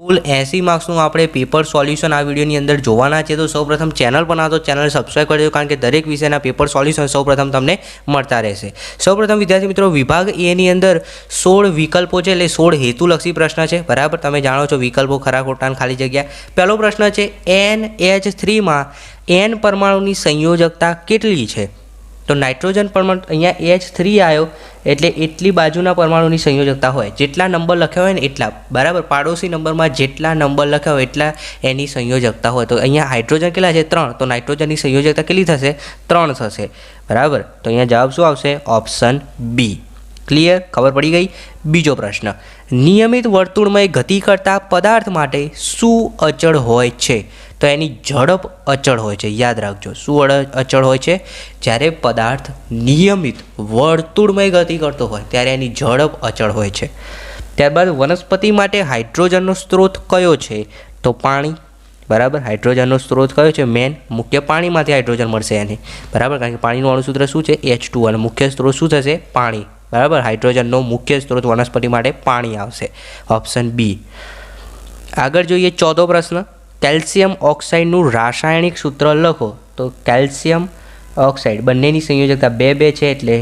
કુલ 80 માર્ક્સનું આપણે paper solution આ વિડીયોની અંદર જોવાના છે. તો સૌપ્રથમ ચેનલ પર ના તો ચેનલ સબસ્ક્રાઈબ કરી દો, કારણ કે દરેક વિષયના પેપર સોલ્યુશન સૌપ્રથમ તમને મળતા રહેશે. સૌપ્રથમ વિદ્યાર્થી મિત્રો, વિભાગ એ ની અંદર 16 વિકલ્પો છે, એટલે 16 હેતુલક્ષી પ્રશ્ન છે. બરાબર, તમે જાણો છો વિકલ્પો, ખરા ખોટા અને ખાલી જગ્યા. પહેલો પ્રશ્ન છે, NH3 માં N પરમાણુની સંયોજકતા કેટલી છે? તો નાઇટ્રોજન પરમાણુ અહીંયા H3 આવ્યો એટલે એટલી બાજુના પરમાણુની સંયોજકતા હોય, જેટલા નંબર લખ્યા હોય ને એટલા. બરાબર, પાડોશી નંબરમાં જેટલા નંબર લખ્યા હોય એટલા એની સંયોજકતા હોય. તો અહીંયા હાઇડ્રોજન કેટલા છે? 3. તો નાઇટ્રોજનની સંયોજકતા કેટલી થશે? 3 થશે. બરાબર, તો અહીંયા જવાબ શું આવશે? Option B. ક્લિયર? ખબર પડી ગઈ? બીજો પ્રશ્ન, નિયમિત વર્તુળમય ગતિ કરતા પદાર્થ માટે શું અચળ હોય છે? તો એની ઝડપ અચળ હોય છે. યાદ રાખજો, શું અચળ હોય છે? જ્યારે પદાર્થ નિયમિત વર્તુળમય ગતિ કરતો હોય ત્યારે એની ઝડપ અચળ હોય છે. ત્યારબાદ વનસ્પતિ માટે હાઇડ્રોજનનો સ્ત્રોત કયો છે? તો પાણી. બરાબર, હાઇડ્રોજનનો સ્ત્રોત કયો છે? મેન મુખ્ય પાણીમાંથી હાઇડ્રોજન મળશે એને. બરાબર, કારણ કે પાણીનું અણુસૂત્ર શું છે? H2, અને મુખ્ય સ્ત્રોત શું થશે? પાણી. બરાબર, હાઇડ્રોજનનો મુખ્ય સ્ત્રોત વનસ્પતિ માટે પાણી આવશે. Option B. આગળ જોઈએ 14 પ્રશ્ન, કેલ્શિયમ ઓક્સાઇડનું રાસાયણિક સૂત્ર લખો. તો કેલ્શિયમ ઓક્સાઇડ બંનેની સંયોજકતા 2 છે, એટલે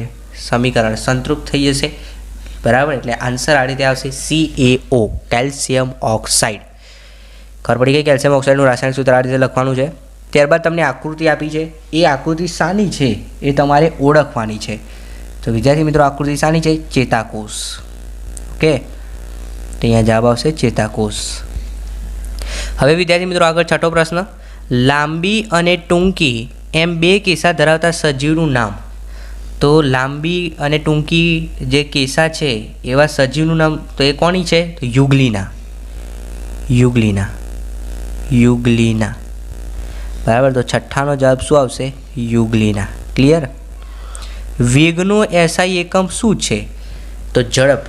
સમીકરણ સંતૃપ્ત થઈ જશે. બરાબર, એટલે આન્સર આ રીતે આવશે CaO, કેલ્શિયમ ઓક્સાઇડ. ખબર પડી ગઈ? કેલ્શિયમ ઓક્સાઇડનું રાસાયણિક સૂત્ર આ રીતે લખવાનું છે. ત્યારબાદ તમને આકૃતિ આપી છે, એ આકૃતિ શાની છે એ તમારે ઓળખવાની છે. તો વિદ્યાર્થી મિત્રો, આકૃતિ શાની છે? ચેતાકોષ. ઓકે, તો અહીંયા જવાબ આવશે ચેતાકોષ. હવે વિદ્યાર્થી મિત્રો, આગળ છઠ્ઠો પ્રશ્ન, લાંબી અને ટૂંકી એમ 2 કેસા ધરાવતા સજીવનું નામ. તો લાંબી અને ટૂંકી જે કેસા છે એવા સજીવનું નામ, તો એ કોની છે? તો યુગ્લિના. યુગ્લિના. યુગ્લિના. બરાબર, તો છઠ્ઠાનો જવાબ શું આવશે? યુગ્લિના. ક્લિયર? વેગનો SI એકમ શું છે? તો ઝડપ.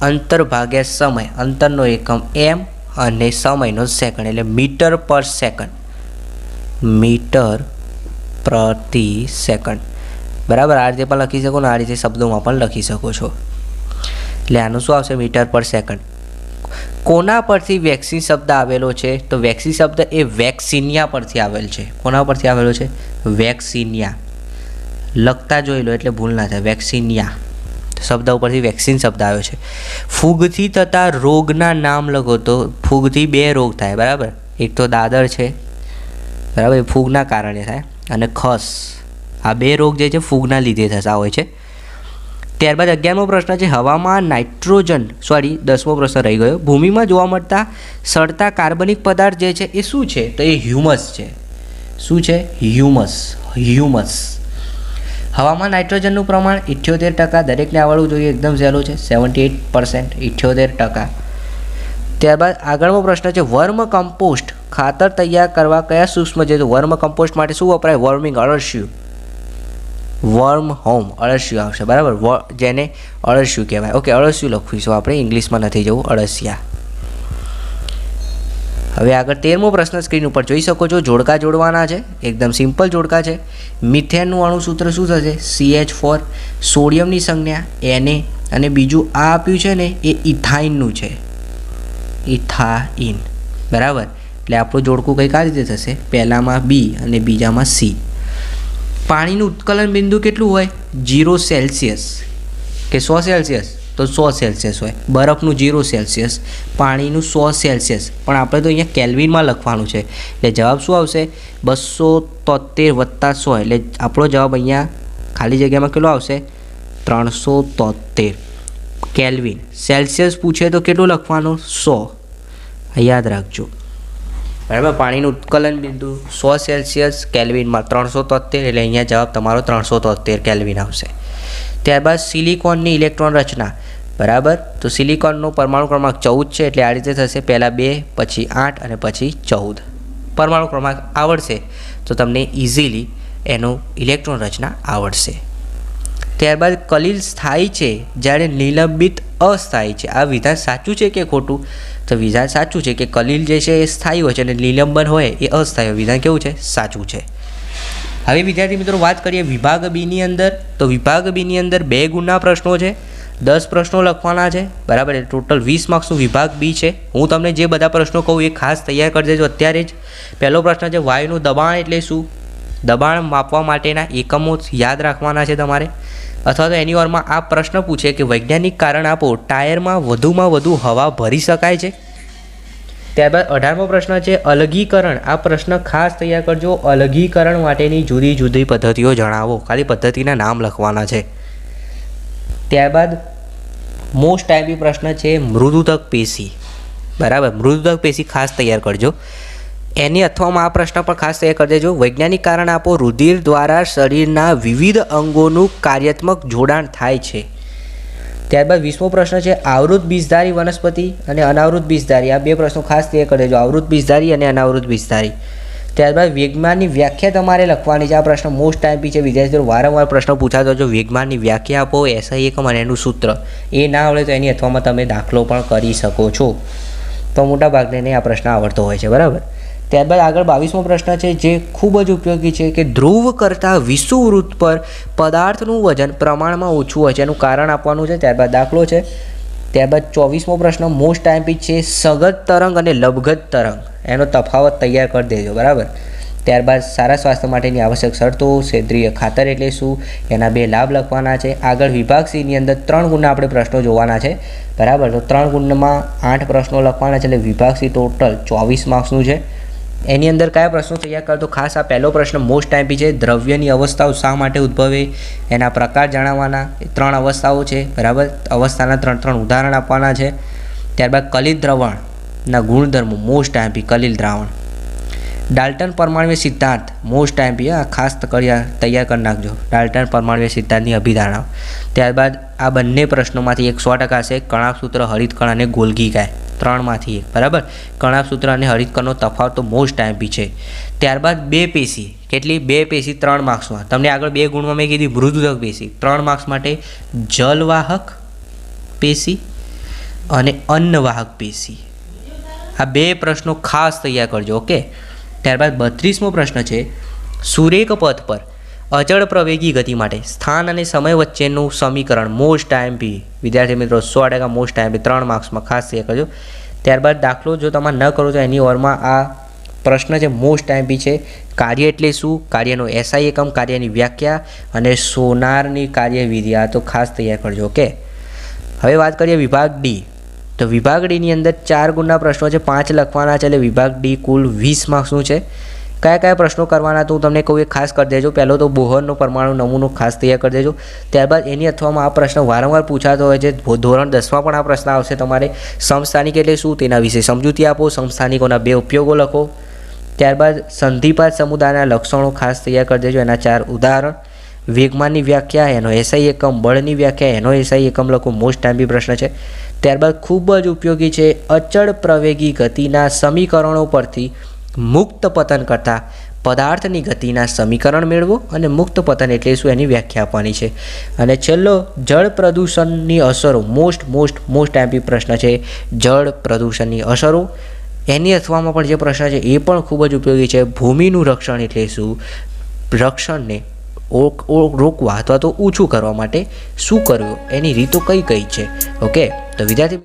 અંતર ભાગ્યા સમય, અંતરનો એકમ m અને સમયનો સેકન્ડ, એટલે મીટર પર સેકન્ડ. મીટર પ્રતિ સેકન્ડ. બરાબર, આ રીતે પણ લખી શકો ને આ રીતે શબ્દોમાં પણ લખી શકો છો. એટલે આનું શું આવશે? મીટર પર સેકન્ડ. કોના પરથી વેક્સિન શબ્દ આવેલો છે? તો વેક્સિન શબ્દ એ વેક્સિનિયા પરથી આવેલ છે. કોના પરથી આવેલો છે? વેક્સિનિયા. લખતા જોઈ લો એટલે ભૂલ ના થાય. વેક્સિનિયા શબ્દ ઉપરથી વેક્સિન શબ્દ આવ્યો છે. ફૂગથી થતા રોગના નામ લખો. તો ફૂગથી 2 રોગ થાય. બરાબર, એક તો દાદર છે, બરાબર, એ ફૂગના કારણે થાય, અને ખસ. આ 2 રોગ જે છે ફૂગના લીધે થતા હોય છે. ત્યારબાદ 11મો પ્રશ્ન છે, હવામાં નાઇટ્રોજન 10મો પ્રશ્ન રહી ગયો. ભૂમિમાં જોવા મળતા સડતા કાર્બનિક પદાર્થ જે છે એ શું છે? તો એ હ્યુમસ છે. શું છે? હ્યુમસ. હ્યુમસ. હવામાં નાઇટ્રોજનનું પ્રમાણ 78%. દરેકને આવડવું જોઈએ, એકદમ સહેલું છે. 78%, 78%. ત્યારબાદ આગળનો પ્રશ્ન છે, વર્મ કમ્પોસ્ટ ખાતર તૈયાર કરવા કયા સૂક્ષ્મ છે? તો વર્મ કમ્પોસ્ટ માટે શું વપરાય? વર્મિંગ, અળસિયું. વર્મ હોમ, અળસિયું આવશે. બરાબર, જેને અળસિયું કહેવાય. ઓકે, અળસિયું લખીશું આપણે, ઇંગ્લિશમાં નથી જવું, અળસિયા. હવે આગળ 13મો પ્રશ્ન સ્ક્રીન ઉપર જોઈ શકો છો. જોડકા જોડવાના છે, એકદમ સિમ્પલ જોડકા છે. મિથેનનું અણુસૂત્ર શું થશે? CH4. સોડિયમની સંજ્ઞા Na, અને બીજું આ આપ્યું છે ને એ ઇથાઇનનું છે. ઇથાઇન. બરાબર, એટલે આપણું જોડકું કંઈક આ રીતે થશે, પહેલામાં B અને બીજામાં C. પાણીનું ઉત્કલન બિંદુ કેટલું હોય? 0 સેલ્સિયસ કે 100 સેલ્સિયસ? તો 100 સેલ્સિયસ હોય. બરફનું 0 સેલ્સિયસ, પાણીનું 100 સેલ્સિયસ. પણ આપણે તો અહીંયા કેલ્વિનમાં લખવાનું છે, એટલે જવાબ શું આવશે? 273 + 100, એટલે આપણો જવાબ અહીંયા ખાલી જગ્યામાં કેટલો આવશે? 373 કેલ્વિન. સેલ્સિયસ પૂછે તો કેટલું લખવાનું? 100. યાદ રાખજો. બરાબર, પાણીનું ઉત્કલન બિંદુ 100 સેલ્સિયસ, કેલ્વિનમાં 373, એટલે અહીંયા જવાબ તમારો 373 કેલ્વિન આવશે. ત્યારબાદ સિલિકોનની ઇલેક્ટ્રોન રચના. બરાબર, તો સિલિકોનનો પરમાણુ ક્રમાંક 14 છે, એટલે આ રીતે થશે, પહેલાં 2, પછી 8 અને પછી 14. પરમાણુ ક્રમાંક આવડશે તો તમને ઇઝીલી એનો ઇલેક્ટ્રોન રચના આવડશે. ત્યારબાદ કલીલ સ્થાયી છે જ્યારે નિલંબિત અસ્થાયી છે. આ વિધાન સાચું છે કે ખોટું? તો વિધાન સાચું છે કે કલીલ જે છે એ સ્થાયી હોય છે અને નિલંબન હોય એ અસ્થાયી. વિધાન કેવું છે? સાચું છે. હવે વિદ્યાર્થી મિત્રો વાત કરીએ વિભાગ બી ની અંદર. તો વિભાગ બી ની અંદર 2 ગુણના પ્રશ્નો છે. 10 પ્રશ્નો લખવાના છે, બરાબર. ટોટલ 20 માર્ક્સનું વિભાગ બી છે. હું તમને જે બધા પ્રશ્નો કહું એ ખાસ તૈયાર કરી દેજો અત્યારે જ. પહેલો પ્રશ્ન છે વાયુનું દબાણ એટલે શું? દબાણ માપવા માટેના એકમો યાદ રાખવાના છે તમારે. અથવા તો એની ઓરમાં આ પ્રશ્ન પૂછે કે વૈજ્ઞાનિક કારણ આપો, ટાયરમાં વધુ હવા ભરી શકાય છે. ત્યારબાદ 18મો પ્રશ્ન છે અલગીકરણ. આ પ્રશ્ન ખાસ તૈયાર કરજો. અલગીકરણ માટેની જુદી જુદી પદ્ધતિઓ જણાવો. ખાલી પદ્ધતિના નામ લખવાના છે. ત્યારબાદ મોસ્ટ ટાઈપી પ્રશ્ન છે મૃદુતક પેશી, બરાબર. મૃદુતક પેશી ખાસ તૈયાર કરજો. એની અથવામાં આ પ્રશ્ન પણ ખાસ તૈયાર કરી દેજો. વૈજ્ઞાનિક કારણ આપો, રુધિર દ્વારા શરીરના વિવિધ અંગોનું કાર્યાત્મક જોડાણ થાય છે. ત્યારબાદ 20મો પ્રશ્ન છે આવૃત બીજધારી વનસ્પતિ અને અનાવૃત બીજધારી. આ બે પ્રશ્નો ખાસ તૈયાર કરી દેજો, આવૃત બીજધારી અને અનાવૃત બીજધારી. ત્યારબાદ વેગમાનની વ્યાખ્યા તમારે લખવાની છે. આ પ્રશ્ન મોસ્ટ ટાઈપી છે, વિદ્યાર્થીઓ વારંવાર પ્રશ્ન પૂછાતો છો. વેગમાનની વ્યાખ્યા આપો, એસઆઈ એકમ અને એનું સૂત્ર. એ ના આવડે તો એની અથવામાં તમે દાખલો પણ કરી શકો છો. તો મોટાભાગને આ પ્રશ્ન આવડતો હોય છે, બરાબર. ત્યારબાદ આગળ 22મો પ્રશ્ન છે જે ખૂબ જ ઉપયોગી છે કે ધ્રુવ કરતાં વિષુવવૃત્ત પર પદાર્થનું વજન પ્રમાણમાં ઓછું હોય છે, એનું કારણ આપવાનું છે. ત્યારબાદ દાખલો છે. ત્યારબાદ 24મો પ્રશ્ન મોસ્ટ ટાઈપી છે સઘન તરંગ અને લંબઘન તરંગ. એનો તફાવત તૈયાર કરી દેજો, બરાબર. ત્યારબાદ સારા સ્વાસ્થ્ય માટેની આવશ્યક શરતો, સેન્દ્રિય ખાતર એટલે શું, એના 2 લાભ લખવાના છે. આગળ વિભાગ સીની અંદર 3 ગુણના આપણે પ્રશ્નો જોવાના છે, બરાબર. તો 3 ગુણમાં 8 પ્રશ્નો લખવાના છે, એટલે વિભાગ સી ટોટલ 24 માર્ક્સનું છે. એની અંદર કયા પ્રશ્નો તૈયાર કરતો? ખાસ આ પહેલો પ્રશ્ન મોસ્ટ ટાઈપી છે. દ્રવ્યની અવસ્થાઓ શા માટે ઉદ્ભવે, એના પ્રકાર જણાવવાના. 3 અવસ્થાઓ છે, બરાબર. અવસ્થાના 3 ઉદાહરણ આપવાના છે. ત્યારબાદ કલિલ દ્રાવણના ગુણધર્મો મોસ્ટ ટાઈપી. કલિલ દ્રાવણ. ડાલ્ટન પરમાણ્વીય સિદ્ધાંત મોસ્ટ ટાઈપી. ખાસ તૈયાર કરી નાખજો. ડાલ્ટન પરમાણ્વીય સિદ્ધાંતની અભિધારણા. ત્યારબાદ આ બંને પ્રશ્નોમાંથી 100% છે કણાભસૂત્ર, હરિતકણ અને ગોલ્ગી ગાય. 3માંથી 1, બરાબર. કણાભસૂત્ર અને હરિતકણનો તફાવત તો મોસ્ટ ટાઈપી છે. ત્યારબાદ 2 પેશી. કેટલી? 2 પેશી 3 માર્ક્સમાં. તમને આગળ 2 ગુણમાં મેં કીધી મૃદુતક પેશી. 3 માર્ક્સ માટે જલવાહક પેશી અને અન્નવાહક પેશી. આ 2 પ્રશ્નો ખાસ તૈયાર કરજો, ઓકે. ત્યારબાદ 32મો પ્રશ્ન છે સુરેખ પથ પર અચળ પ્રવેગી ગતિ માટે સ્થાન અને સમય વચ્ચેનું સમીકરણ મોસ્ટ ટાઈપી. વિદ્યાર્થી મિત્રો 100% મોસ્ટ ટાઈપી. 3 માર્ક્સમાં ખાસ તૈયાર કરજો. ત્યારબાદ દાખલો જો તમે ન કરો તો એની ઓરમાં આ પ્રશ્ન છે મોસ્ટ ટાઈપી છે. કાર્ય એટલે શું, કાર્યનો એસઆઈ એકમ, કાર્યની વ્યાખ્યા અને સોનારની કાર્યવિધિ. આ તો ખાસ તૈયાર કરજો, ઓકે. હવે વાત કરીએ વિભાગ ડી. તો વિભાગ ડીની અંદર 4 ગુણના પ્રશ્નો છે, 5 લખવાના છે, એટલે વિભાગ ડી કુલ 20 માર્ક્સનું છે. કયા પ્રશ્નો કરવાના તો હું તમને કહું એ ખાસ કરી દેજો. પહેલો તો બોહરનો પરમાણુ નમૂનો ખાસ તૈયાર કરી દેજો. ત્યારબાદ એની અથવામાં આ પ્રશ્ન વારંવાર પૂછાતો હોય છે. ધોરણ 10માં પણ આ પ્રશ્ન આવશે તમારે. સમસ્થાનિક એટલે શું તેના વિશે સમજૂતી આપો. સમસ્થાનિકોના 2 ઉપયોગો લખો. ત્યારબાદ સંધિપાત સમુદાયના લક્ષણો ખાસ તૈયાર કરી દેજો. એના 4 ઉદાહરણ. વેગમાનની વ્યાખ્યા, એનો એસઆઈ એકમ. બળની વ્યાખ્યા, એનો એસઆઈ એકમ લખો. મોસ્ટ ટાઈપી પ્રશ્ન છે. ત્યારબાદ ખૂબ જ ઉપયોગી છે અચળ પ્રવેગી ગતિના સમીકરણો પરથી મુક્ત પતન કરતાં પદાર્થની ગતિના સમીકરણ મેળવો અને મુક્ત પતન એટલે શું એની વ્યાખ્યા આપવાની છે. અને છેલ્લો જળ પ્રદૂષણની અસરો. મોસ્ટ ટાઈપી પ્રશ્ન છે જળ પ્રદૂષણની અસરો. એની અથવામાં પણ જે પ્રશ્ન છે એ પણ ખૂબ જ ઉપયોગી છે. ભૂમિનું રક્ષણ એટલે શું, રક્ષણને રોકવા અથવા તો ઓછું કરવા માટે શું કરવું, એની રીતો કઈ છે, ઓકે. તો વિદ્યાર્થી